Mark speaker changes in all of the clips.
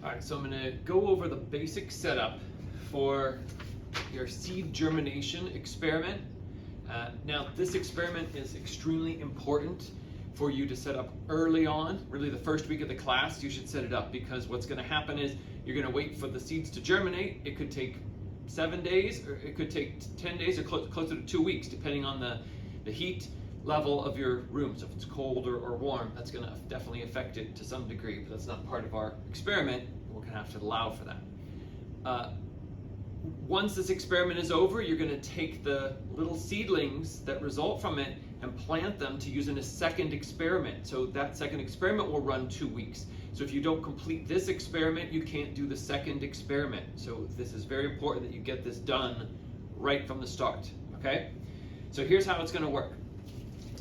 Speaker 1: All right, so I'm gonna go over the basic setup for your seed germination experiment. Now, this experiment is extremely important for you to set up early on. Really, the first week of the class, you should set it up, because what's gonna happen is you're gonna wait for the seeds to germinate. It could take 7 days, or it could take 10 days, or closer to 2 weeks, depending on the heat level of your room. So if it's cold or warm, that's going to definitely affect it to some degree, but that's not part of our experiment. We're going to have to allow for that. Once this experiment is over, you're going to take the little seedlings that result from it and plant them to use in a second experiment. So that second experiment will run 2 weeks. So if you don't complete this experiment, you can't do the second experiment. So this is very important that you get this done right from the start, okay? So here's how it's going to work.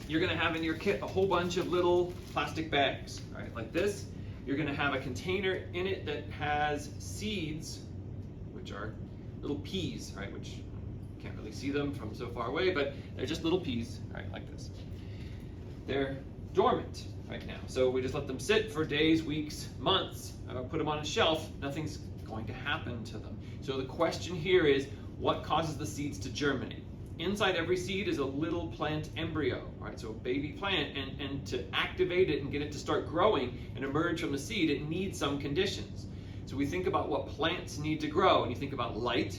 Speaker 1: You're going to have in your kit a whole bunch of little plastic bags, right, like this. You're going to have a container in it that has seeds, which are little peas, right, which you can't really see them from so far away, but they're just little peas, right, like this. They're dormant right now, so we just let them sit for days, weeks, months, put them on a shelf. Nothing's going to happen to them. So the question here is, what causes the seeds to germinate? Inside every seed is a little plant embryo, right? So a baby plant, and to activate it and get it to start growing and emerge from the seed, it needs some conditions. So we think about what plants need to grow, and you think about light,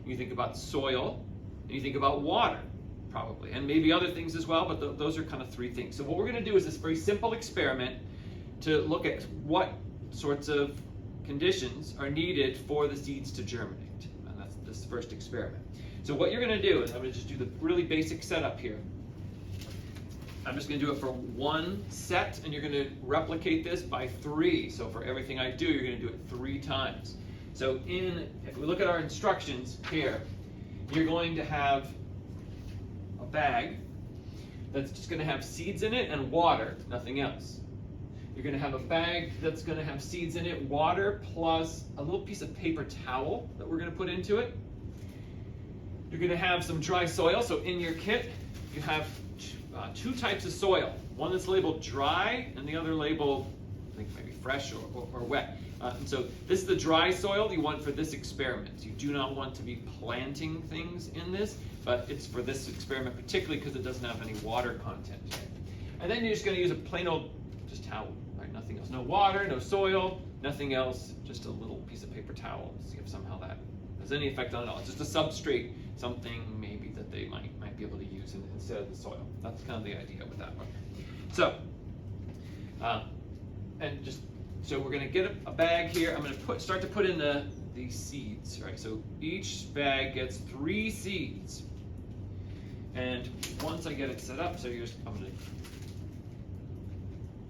Speaker 1: and you think about soil, and you think about water, probably, and maybe other things as well, but those are kind of 3 things. So what we're going to do is this very simple experiment to look at what sorts of conditions are needed for the seeds to germinate, and that's this first experiment. So what you're going to do is, I'm going to just do the really basic setup here. I'm just going to do it for 1 set, and you're going to replicate this by 3. So for everything I do, you're going to do it 3 times. So if we look at our instructions here, you're going to have a bag that's just going to have seeds in it and water, nothing else. You're going to have a bag that's going to have seeds in it, water, plus a little piece of paper towel that we're going to put into it. You're going to have some dry soil. So in your kit, you have 2 types of soil. One that's labeled dry, and the other labeled, I think, maybe fresh or wet. And so this is the dry soil you want for this experiment. You do not want to be planting things in this, but it's for this experiment particularly because it doesn't have any water content. And then you're just going to use a plain old just towel, right? Nothing else. No water, no soil, nothing else. Just a little piece of paper towel. See if somehow that has any effect on it all. It's just a substrate, something maybe that they might be able to use instead of the soil. That's kind of the idea with that one. So, so we're going to get a bag here. I'm going to start to put in these seeds, right? So each bag gets 3 seeds. And once I get it set up, I'm going to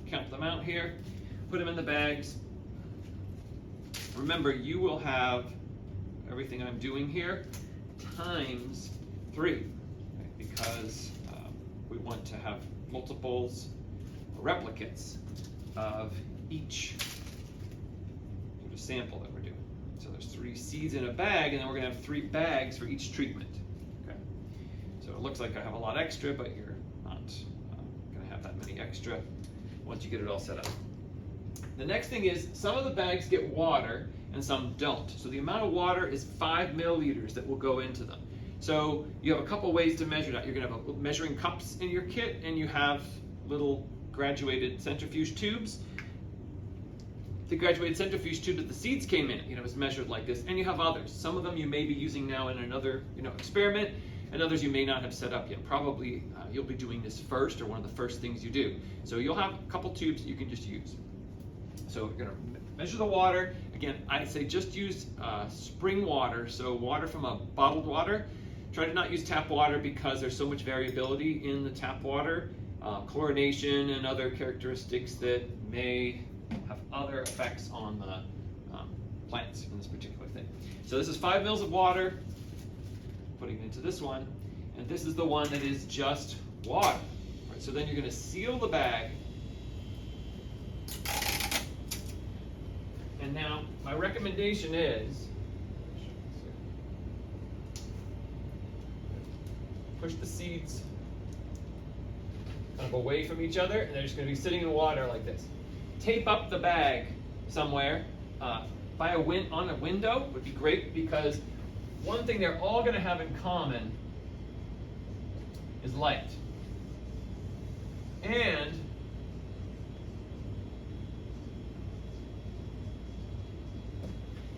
Speaker 1: count them out here, put them in the bags. Remember, you will have everything I'm doing here times 3, right? Because we want to have multiples, replicates of each sort of sample that we're doing. So there's 3 seeds in a bag, and then we're going to have 3 bags for each treatment. Okay. So it looks like I have a lot extra, but you're not going to have that many extra once you get it all set up. The next thing is, some of the bags get water and some don't. So the amount of water is 5 milliliters that will go into them. So you have a couple ways to measure that. You're going to have measuring cups in your kit, and you have little graduated centrifuge tubes. The graduated centrifuge tube that the seeds came in, is measured like this, and you have others. Some of them you may be using now in another, experiment, and others you may not have set up yet. Probably you'll be doing this first, or one of the first things you do. So you'll have a couple tubes that you can just use. So we're going to measure the water. Again, I say just use spring water, so water from a bottled water. Try to not use tap water because there's so much variability in the tap water, chlorination and other characteristics that may have other effects on the plants in this particular thing. So this is 5 mils of water, putting it into this one, and this is the one that is just water. Right, so then you're going to seal the bag. And now my recommendation is push the seeds kind of away from each other, and they're just going to be sitting in water like this. Tape up the bag somewhere on a window would be great, because one thing they're all going to have in common is light. And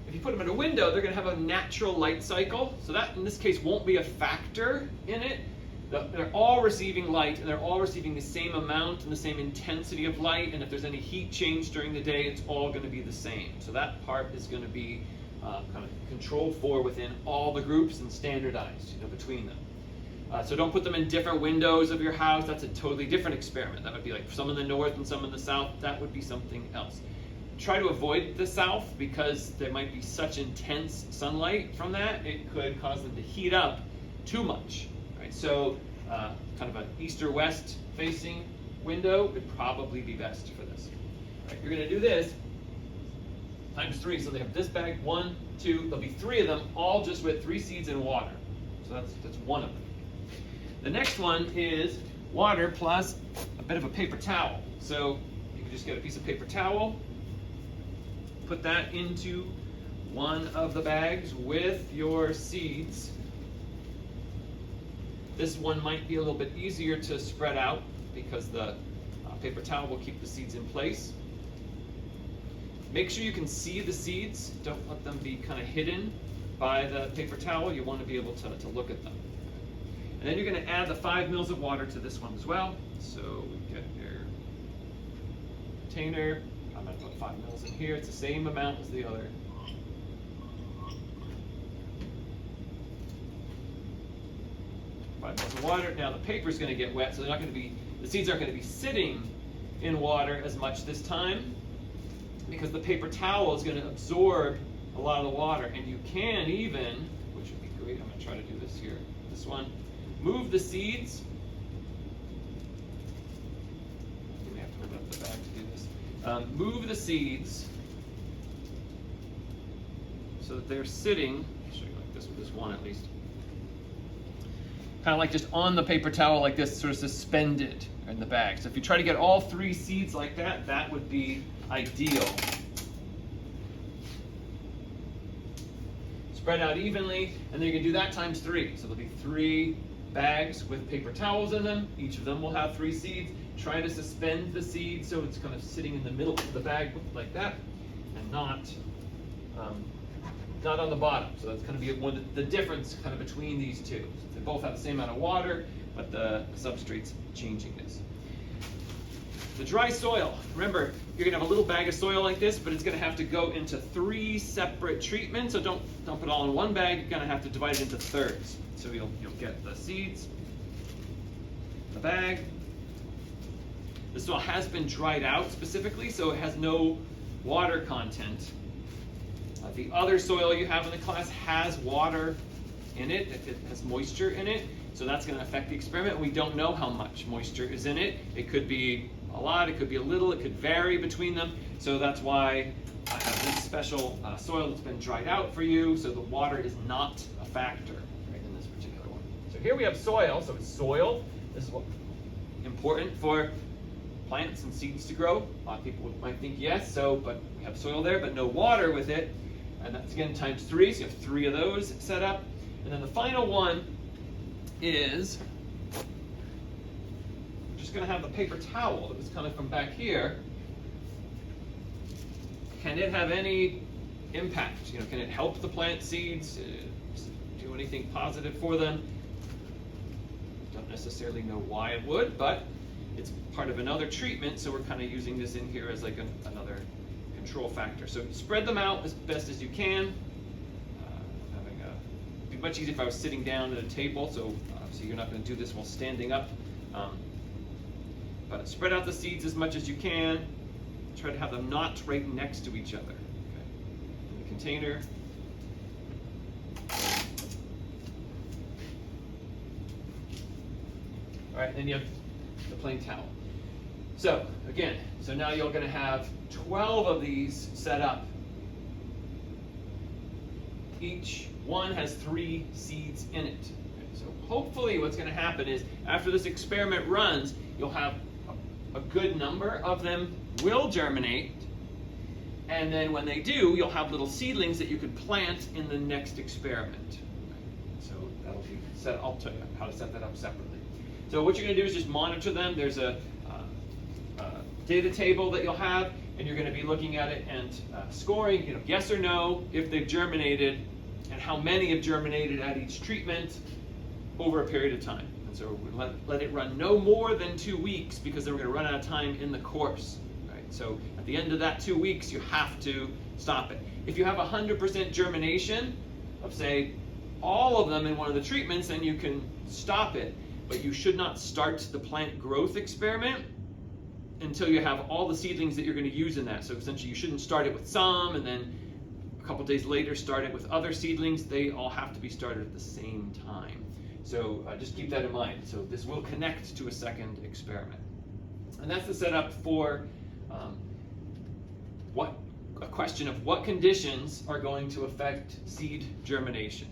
Speaker 1: if you put them in a window, they're going to have a natural light cycle. So that, in this case, won't be a factor in it. They're all receiving light, and they're all receiving the same amount and the same intensity of light. And if there's any heat change during the day, it's all going to be the same. So that part is going to be kind of controlled for within all the groups and standardized, between them. So don't put them in different windows of your house. That's a totally different experiment. That would be like some in the north and some in the south. That would be something else. Try to avoid the south, because there might be such intense sunlight from that, it could cause them to heat up too much. Right? So kind of an east or west facing window would probably be best for this. Right, you're going to do this times 3. So they have this bag, 1, 2, there'll be 3 of them, all just with 3 seeds in water. So that's one of them. The next one is water plus a bit of a paper towel. So you can just get a piece of paper towel, put that into one of the bags with your seeds. This one might be a little bit easier to spread out, because the paper towel will keep the seeds in place. Make sure you can see the seeds. Don't let them be kind of hidden by the paper towel. You want to be able to look at them. And then you're going to add the 5 mils of water to this one as well. So we get your container. I'm going to put 5 mils in here. It's the same amount as the other. Of water. Now the paper is going to get wet, so the seeds aren't going to be sitting in water as much this time, because the paper towel is going to absorb a lot of the water. And you can even, which would be great, I'm going to try to do this here, this one, move the seeds. You may have to open up the bag to do this. Move the seeds so that they're sitting, I'll show you like this with this one at least, kind of like just on the paper towel like this, sort of suspended in the bag. So if you try to get all 3 seeds like that, that would be ideal. Spread out evenly, and then you can do that times 3. So there'll be 3 bags with paper towels in them. Each of them will have 3 seeds. Try to suspend the seeds so it's kind of sitting in the middle of the bag like that, and not on the bottom. So that's going to be the difference kind of between these two. They both have the same amount of water, but the substrate's changing this. The dry soil. Remember, you're going to have a little bag of soil like this, but it's going to have to go into 3 separate treatments. So don't dump it all in one bag. You're going to have to divide it into thirds. So you'll get the seeds, the bag. The soil has been dried out specifically, so it has no water content. The other soil you have in the class has water in it. It has moisture in it, so that's going to affect the experiment. We don't know how much moisture is in it. It could be a lot, it could be a little, it could vary between them. So that's why I have this special soil that's been dried out for you, so the water is not a factor right in this particular one. So here we have soil, so it's soil. This is what important for plants and seeds to grow. A lot of people might think yes, but we have soil there, but no water with it. And that's again times 3, so you have 3 of those set up. And then the final one is just going to have the paper towel that was coming from back here. Can it have any impact? Can it help the plant seeds? Do anything positive for them? Don't necessarily know why it would, but it's part of another treatment, so we're kind of using this in here as like another control factor. So spread them out as best as you can. It'd be much easier if I was sitting down at a table, so obviously you're not going to do this while standing up. But spread out the seeds as much as you can. Try to have them not right next to each other. Okay. In the container. All right, then you have the plain towel. So again, now you're going to have 12 of these set up. Each one has 3 seeds in it. Okay, so hopefully what's going to happen is after this experiment runs, you'll have a good number of them will germinate, And then when they do, you'll have little seedlings that you can plant in the next experiment. So that'll be set. I'll tell you how to set that up separately. So what you're going to do is just monitor them. There's a data table that you'll have, and you're going to be looking at it and scoring, yes or no, if they've germinated, and how many have germinated at each treatment over a period of time. And so we let it run no more than 2 weeks, because then we're going to run out of time in the course. Right? So at the end of that 2 weeks, you have to stop it. If you have 100% germination of, say, all of them in one of the treatments, then you can stop it. But you should not start the plant growth experiment until you have all the seedlings that you're going to use in that. So essentially, you shouldn't start it with some, and then a couple days later start it with other seedlings. They all have to be started at the same time. So just keep that in mind. So this will connect to a second experiment. And that's the setup for a question of what conditions are going to affect seed germination.